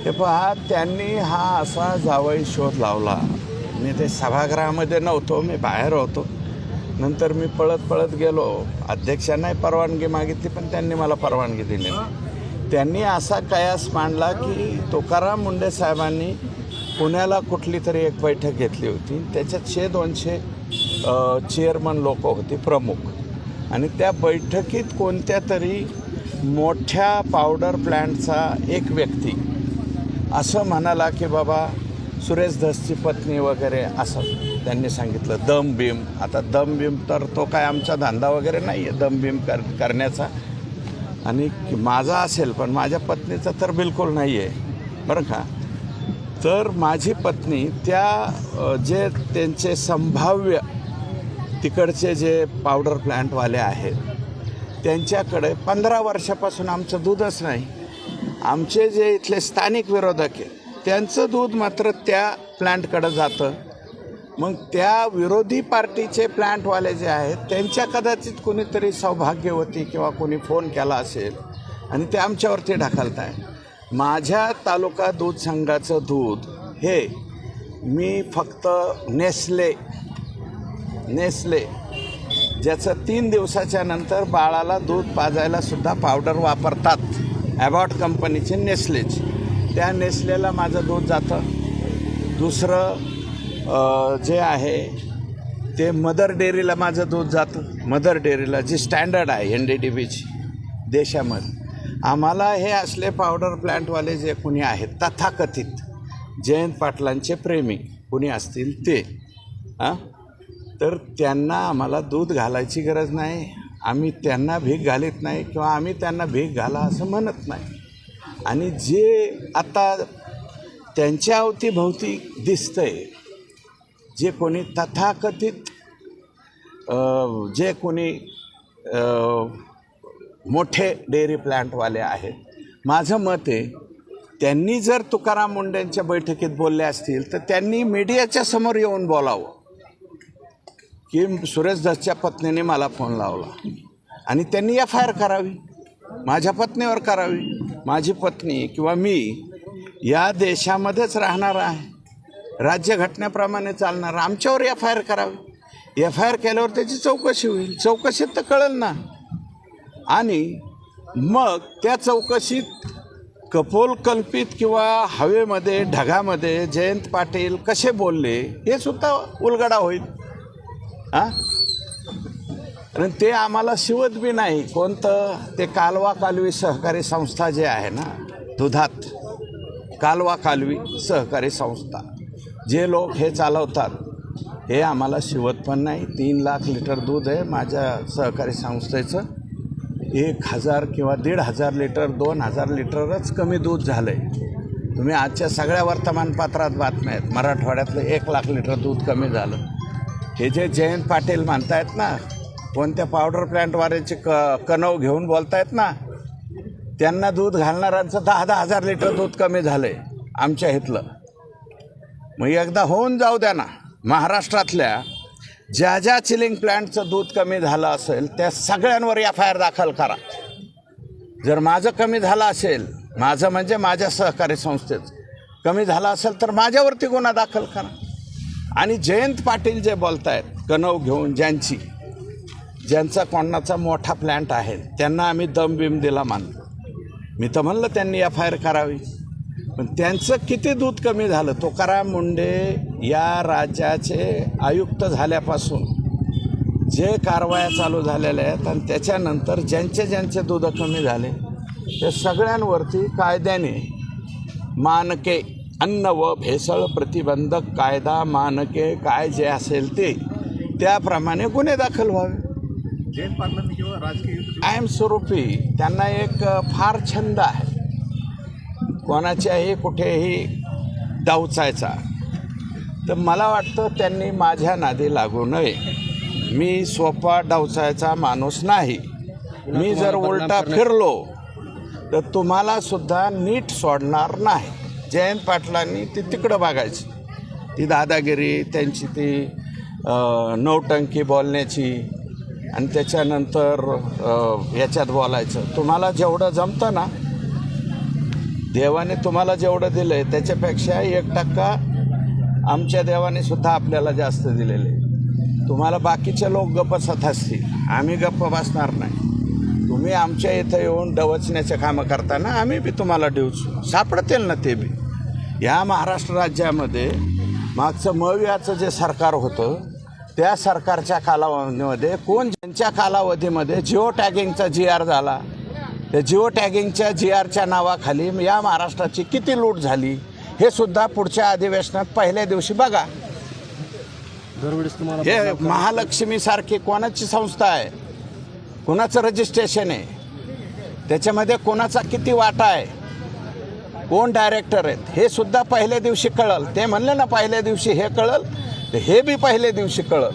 हे पहा, त्यांनी हा असा जावई शोध लावला. मी ते सभागृहामध्ये नव्हतो, मी बाहेर होतो. नंतर मी पळत गेलो. अध्यक्षांनाही परवानगी मागितली, पण त्यांनी मला परवानगी दिली नाही. त्यांनी असा कयास मांडला की तुकाराम मुंडे साहेबांनी पुण्याला कुठली तरी एक बैठक घेतली होती. त्याच्यात 100-200 चेअरमन लोक होते प्रमुख, आणि त्या बैठकीत कोणत्या तरी मोठ्या पावडर प्लॅन्टचा एक व्यक्ती असं म्हणाला की बाबा सुरेश धसची पत्नी वगैरे, असं त्यांनी सांगितलं. दम भीम. आता दम भीम तर तो काय आमचा धंदा वगैरे नाही आहे दम भीम करण्याचा, आणि माझा असेल पण माझ्या पत्नीचा तर बिलकुल नाही आहे बरं का. तर माझी पत्नी त्या जे त्यांचे संभाव्य तिकडचे जे पावडर प्लॅन्टवाले आहेत त्यांच्याकडे 15 वर्षापासून आमचं दूधच नाही. आमचे जे इथले स्थानिक विरोधक आहेत त्यांचं दूध मात्र त्या प्लॅन्टकडं जातं. मग त्या विरोधी पार्टीचे प्लॅन्टवाले जे आहेत त्यांच्या कदाचित कोणीतरी सौभाग्यवती किंवा कोणी फोन केला असेल आणि ते आमच्यावरती ढकलताय. माझ्या तालुका दूध संघाचं दूध हे मी फक्त नेस्ले ज्याचं 3 दिवसाच्या नंतर बाळाला दूध पाजायला सुद्धा पावडर वापरतात, ॲबॉट कंपनीचे नेस्लेची, त्या नेस्लेला माझं दूध जातं. दुसरं जे आहे ते मदर डेअरीला माझं दूध जातं. मदर डेअरीला जी स्टँडर्ड आहे NDDBची देशामध्ये. आम्हाला हे असले पावडर प्लॅन्टवाले जे कोणी आहेत तथाकथित जयंत पाटलांचे प्रेमी कोणी असतील ते तर त्यांना आम्हाला दूध घालायची गरज नाही. आम्ही त्यांना भीक घालीत नाही किंवा आम्ही त्यांना भीक घाला असं म्हणत नाही. आणि जे आता त्यांच्या अवतीभोवती दिसतंय जे कोणी तथाकथित जे कोणी मोठे डेअरी प्लॅन्टवाले आहेत, माझं मत आहे त्यांनी जर तुकाराम मुंडेंच्या बैठकीत बोलले असतील तर त्यांनी मीडियाच्या समोर येऊन बोलावं की सुरेश धसच्या पत्नीने मला फोन लावला, आणि त्यांनी FIR करावी, माझ्या पत्नीवर करावी. माझी पत्नी किंवा मी या देशामध्येच राहणार आहे, राज्यघटनेप्रमाणे चालणार, आमच्यावर FIR करावी. FIR केल्यावर त्याची चौकशी होईल, चौकशीत तर कळेल ना. आणि मग त्या चौकशीत कपोलकल्पित किंवा हवेमध्ये ढगामध्ये जयंत पाटील कसे बोलले हे सुद्धा उलगडा होईल. आणि ते आम्हाला शिवत बी नाही. कोणतं ते कालवा कालवी सहकारी संस्था जे आहे ना दुधात, कालवा कालवी सहकारी संस्था जे लोक हे चालवतात हे आम्हाला शिवत पण नाही. 3 लाख लिटर दूध आहे माझ्या सहकारी संस्थेचं. 1000 किंवा 1,500 लिटर 2,000 लिटरच कमी दूध झालं आहे. तुम्ही आजच्या सगळ्या वर्तमानपत्रात बातम्या आहेत, मराठवाड्यातलं 1 लाख लिटर दूध कमी झालं. हे जे जयंत पाटील म्हणतायत ना, कोणत्या पावडर प्लॅन्टवाल्याचे कणव घेऊन बोलतायत ना, त्यांना दूध घालणाऱ्यांचं 10,000 लिटर दूध कमी झालं आहे आमच्या इथलं. मग एकदा होऊन जाऊ द्या ना. महाराष्ट्रातल्या ज्या चिलिंग प्लॅन्टचं दूध कमी झालं असेल त्या सगळ्यांवर FIR दाखल करा. जर माझं कमी झालं असेल, माझं म्हणजे माझ्या सहकारी संस्थेचं कमी झालं असेल तर माझ्यावरती गुन्हा दाखल करा. आणि जयंत पाटील जे बोलत आहेत कणव घेऊन, ज्यांचा कोणाचा मोठा प्लॅन्ट आहे त्यांना आम्ही दम बिम दिला मानतो. मी तर म्हणलं त्यांनी FIR करावी, पण त्यांचं किती दूध कमी झालं. तुकाराम मुंडे या राज्याचे आयुक्त झाल्यापासून जे कारवाया चालू झालेल्या आहेत आणि त्याच्यानंतर ज्यांचे दूध कमी झाले ते सगळ्यांवरती कायद्याने मानके, अन्न व भेसळ प्रतिबंधक कायदा, मानके काय जे असेल ते त्याप्रमाणे गुन्हे दाखल व्हावे. जयंत पाटलांनी किंवा राजकीय कायम स्वरूपी त्यांना एक फार छंद आहे कोणाच्याही कुठेही डावचायचा. तर मला वाटतं त्यांनी माझ्या नादी लागू नये. मी सोपा डावचायचा माणूस नाही. मी जर उलटा फिरलो तर तुम्हाला सुद्धा नीट सोडणार नाही. जयंत पाटलांनी ती तिकडं बघायची, ती दादागिरी त्यांची, ती नौटंकी बोलण्याची, आणि त्याच्यानंतर याच्यात बोलायचं. तुम्हाला जेवढं जमतं ना देवाने तुम्हाला जेवढं दिलं आहे त्याच्यापेक्षा 1% आमच्या देवाने सुद्धा आपल्याला जास्त दिलेलं आहे. तुम्हाला बाकीचे लोक गप्प बसत असतील, आम्ही गप्प बसणार नाही. तुम्ही आमच्या इथं येऊन डवचण्याचे कामं करताना आम्ही बी तुम्हाला डिवचू, सापडतील ना ते बी. या महाराष्ट्र राज्यामध्ये मागचं मवियाचं जे सरकार होतं त्या सरकारच्या कालावधीमध्ये ज्यांच्या कालावधीमध्ये जिओ टॅगिंगचा GR झाला, त्या जिओ टॅगिंगच्या GRच्या नावाखाली या महाराष्ट्राची किती लूट झाली हे सुद्धा पुढच्या अधिवेशनात पहिल्या दिवशी बघा. हे महालक्ष्मीसारखी कोणाची संस्था आहे, कोणाचं रजिस्ट्रेशन आहे, त्याच्यामध्ये कोणाचा किती वाटा आहे, कोण डायरेक्टर आहेत हे सुद्धा पहिल्या दिवशी कळल. ते म्हणले ना पहिल्या दिवशी हे कळल, तर हे बी पहिल्या दिवशी कळल.